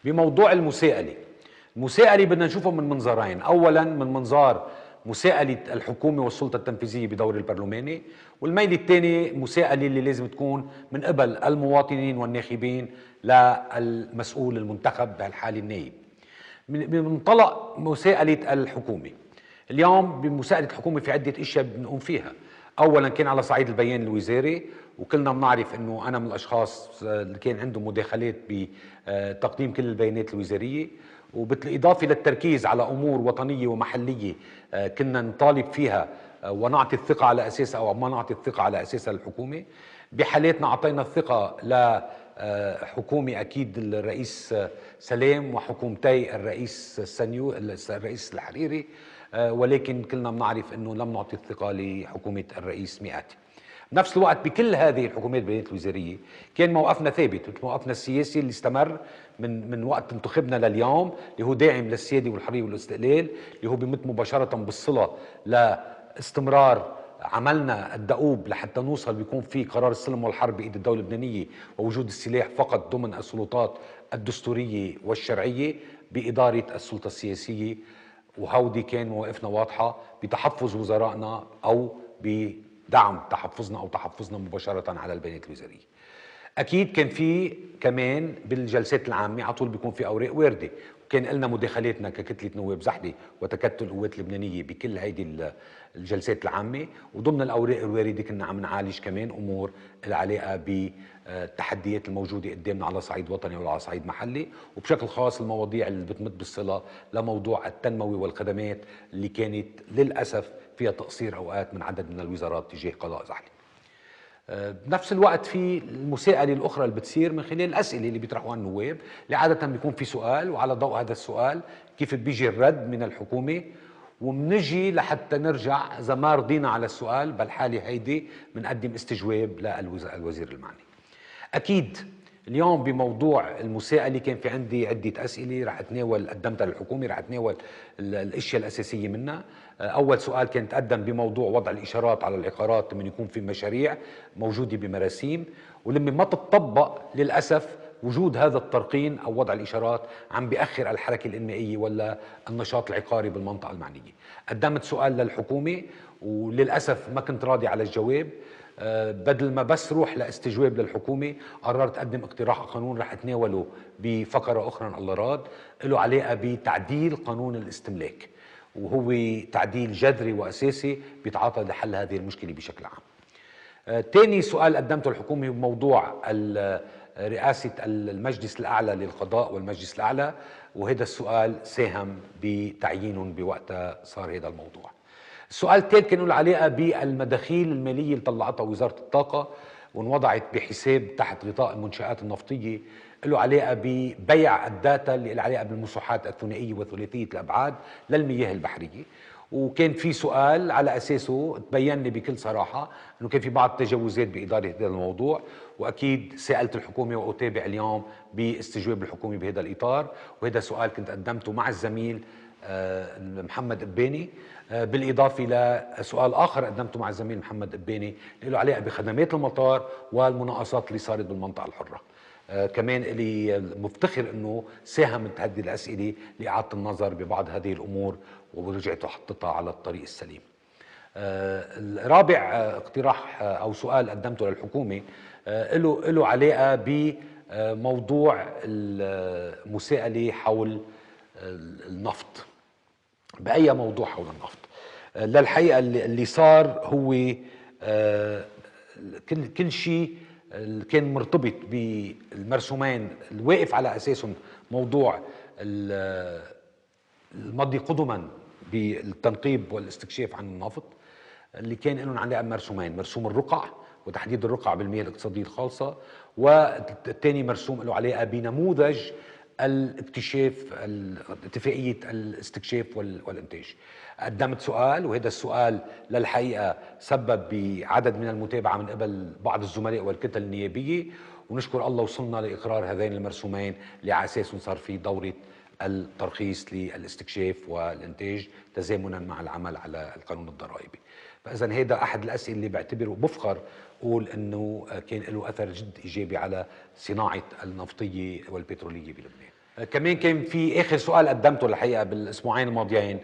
بموضوع المساءلة بدنا نشوفه من منظارين. أولا من منظار مساءلة الحكومة والسلطة التنفيذية بدور البرلماني، والميل الثاني مساءلة اللي لازم تكون من قبل المواطنين والناخبين للمسؤول المنتخب بهالحالة النائب. من منطلق مساءلة الحكومة اليوم، بمساءلة الحكومة في عدة اشياء بنقوم فيها. اولا كان على صعيد البيان الوزاري، وكلنا بنعرف انه انا من الاشخاص اللي كان عندهم مداخلات بتقديم كل البيانات الوزاريه، وبالاضافه للتركيز على امور وطنيه ومحليه كنا نطالب فيها ونعطي الثقه على اساسها او ما نعطي الثقه على اساسها للحكومه. بحالاتنا اعطينا الثقه لحكومه اكيد الرئيس سلام وحكومتي الرئيس الرئيس الحريري، ولكن كلنا بنعرف انه لم نعطي الثقه لحكومه الرئيس مئاتي. بنفس الوقت بكل هذه الحكومات البيانات الوزاريه كان موقفنا ثابت، مثل موقفنا السياسي اللي استمر من وقت انتخبنا لليوم، اللي هو داعم للسياده والحريه والاستقلال، اللي هو بمت مباشره بالصله لاستمرار عملنا الدؤوب لحتى نوصل بيكون في قرار السلم والحرب بايد الدوله اللبنانيه ووجود السلاح فقط ضمن السلطات الدستوريه والشرعيه باداره السلطه السياسيه. وهودي كان مواقفنا واضحه بتحفظ وزرائنا او بدعم تحفظنا او تحفظنا مباشره على البيانات الوزاريه. اكيد كان في كمان بالجلسات العامه على طول بيكون في اوراق وارده، وكان لنا مداخلاتنا ككتله نواب زحله وتكتل القوات اللبنانيه بكل هيدي الجلسات العامه، وضمن الاوراق الوارده كنا عم نعالج كمان امور العلاقه بالتحديات الموجوده قدامنا على صعيد وطني وعلى صعيد محلي، وبشكل خاص المواضيع اللي بتمت بالصله لموضوع التنموي والخدمات اللي كانت للاسف فيها تقصير اوقات من عدد من الوزارات تجاه قضاء زحله. بنفس الوقت في المساءلة الأخرى اللي بتصير من خلال الأسئلة اللي بيطرحوها النواب، اللي عادة بيكون في سؤال وعلى ضوء هذا السؤال كيف بيجي الرد من الحكومة، ومنجي لحتى نرجع إذا ما رضينا على السؤال بالحالة هيدي بنقدم استجواب للوزير المعني. أكيد اليوم بموضوع المساءلة كان في عندي عدة أسئلة رح أتناول قدمتها للحكومة، رح أتناول الأشياء الأساسية منها. أول سؤال كان تقدم بموضوع وضع الإشارات على العقارات لما يكون في مشاريع موجودة بمراسيم، ولما ما تطبق للأسف وجود هذا الترقين أو وضع الإشارات عم بيأخر الحركة الإنمائية ولا النشاط العقاري بالمنطقة المعنية. قدمت سؤال للحكومة وللأسف ما كنت راضي على الجواب. بدل ما بس روح لاستجواب للحكومة قررت أقدم اقتراح قانون رح أتناوله بفقرة أخرى إن الله راد، له علاقة بتعديل قانون الاستملاك، وهو تعديل جذري وأساسي بيتعاطى لحل هذه المشكلة بشكل عام. تاني سؤال قدمته للحكومة بموضوع رئاسة المجلس الأعلى للقضاء والمجلس الأعلى، وهذا السؤال ساهم بتعيينهم بوقتها صار هذا الموضوع. السؤال الثالث كان له علاقه بالمداخيل الماليه اللي طلعتها وزاره الطاقه وانوضعت بحساب تحت غطاء المنشآت النفطيه، له علاقه ببيع الداتا اللي له علاقه بالمساحات الثنائيه وثلاثيه الابعاد للمياه البحريه. وكان في سؤال على اساسه تبين لي بكل صراحه انه كان في بعض التجاوزات باداره هذا الموضوع، واكيد سالت الحكومه واتابع اليوم باستجواب الحكومه بهذا الاطار. وهذا سؤال كنت قدمته مع الزميل محمد قباني، بالإضافة لسؤال آخر قدمته مع الزميل محمد قباني له علاقة بخدمات المطار والمناقصات اللي صارت بالمنطقة الحرة. كمان اللي مفتخر أنه ساهمت هذه الأسئلة لإعادة النظر ببعض هذه الأمور ورجعت وحطتها على الطريق السليم. الرابع اقتراح أو سؤال قدمته للحكومة له علاقة بموضوع المساءلة حول النفط. بأي موضوع حول النفط؟ للحقيقة اللي صار هو كل شيء كان مرتبط بالمرسومين الواقف على أساسهم موضوع المضي قدما بالتنقيب والاستكشاف عن النفط، اللي كان لهم علاقة مرسومين: مرسوم الرقع وتحديد الرقع بالمياه الاقتصادية الخالصة، والثاني مرسوم له علاقة بنموذج الاكتشاف، اتفاقية الاستكشاف والإنتاج. قدمت سؤال، وهذا السؤال للحقيقة سبب بعدد من المتابعة من قبل بعض الزملاء والكتل النيابية، ونشكر الله وصلنا لإقرار هذين المرسومين اللي على أساسهم صار في دورة الترخيص للاستكشاف والإنتاج تزامنا مع العمل على القانون الضرائبي. فإذا هذا أحد الأسئلة اللي بعتبره بفخر أقول أنه كان له أثر جد إيجابي على صناعة النفطية والبترولية بلبنان. كمان كان في آخر سؤال قدمته الحقيقة بالأسبوعين الماضيين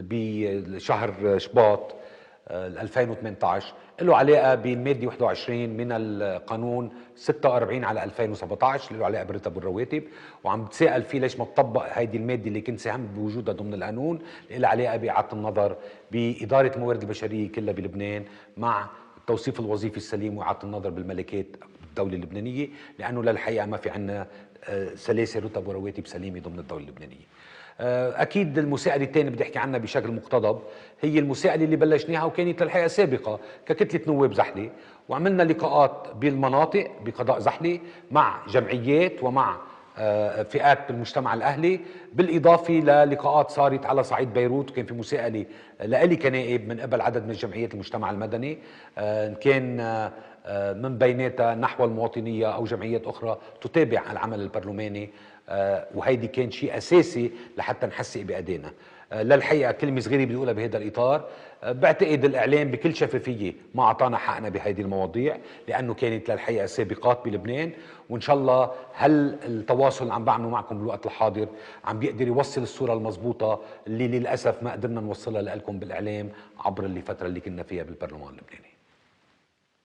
بشهر شباط 2018، له علاقة بالمادة 21 من القانون 46 على 2017 اللي له علاقة برتب والرواتب، وعم بتساءل فيه ليش ما تطبق هيدي المادة اللي كنت ساهم بوجودها ضمن القانون اللي لها علاقة بإعادة النظر بإدارة الموارد البشرية كلها بلبنان مع التوصيف الوظيفي السليم وإعادة النظر بالملكات الدولة اللبنانية، لأنه للحقيقة ما في عنا سلاسل رتب ورواتب سليمة ضمن الدولة اللبنانية. اكيد المساءله الثانيه بدي احكي عنها بشكل مقتضب، هي المساءله اللي بلشناها وكانت للحقيقه سابقه ككتله نواب زحله، وعملنا لقاءات بالمناطق بقضاء زحله مع جمعيات ومع فئات بالمجتمع الاهلي، بالاضافه للقاءات صارت على صعيد بيروت، وكان في مساءله لإلي كنائب من قبل عدد من جمعيات المجتمع المدني، ان كان من بيناتها نحو المواطنيه او جمعيات اخرى تتابع العمل البرلماني، وهيدي كان شيء اساسي لحتى نحسق بأدائنا. للحقيقه كلمه صغيره بدي اقولها بهذا الاطار، بعتقد الاعلام بكل شفافيه ما اعطانا حقنا بهذه المواضيع، لانه كانت للحقيقه سابقات بلبنان، وان شاء الله التواصل اللي عم بعمله معكم بالوقت الحاضر عم بيقدر يوصل الصوره المضبوطه اللي للاسف ما قدرنا نوصلها لكم بالاعلام عبر الفتره اللي كنا فيها بالبرلمان اللبناني.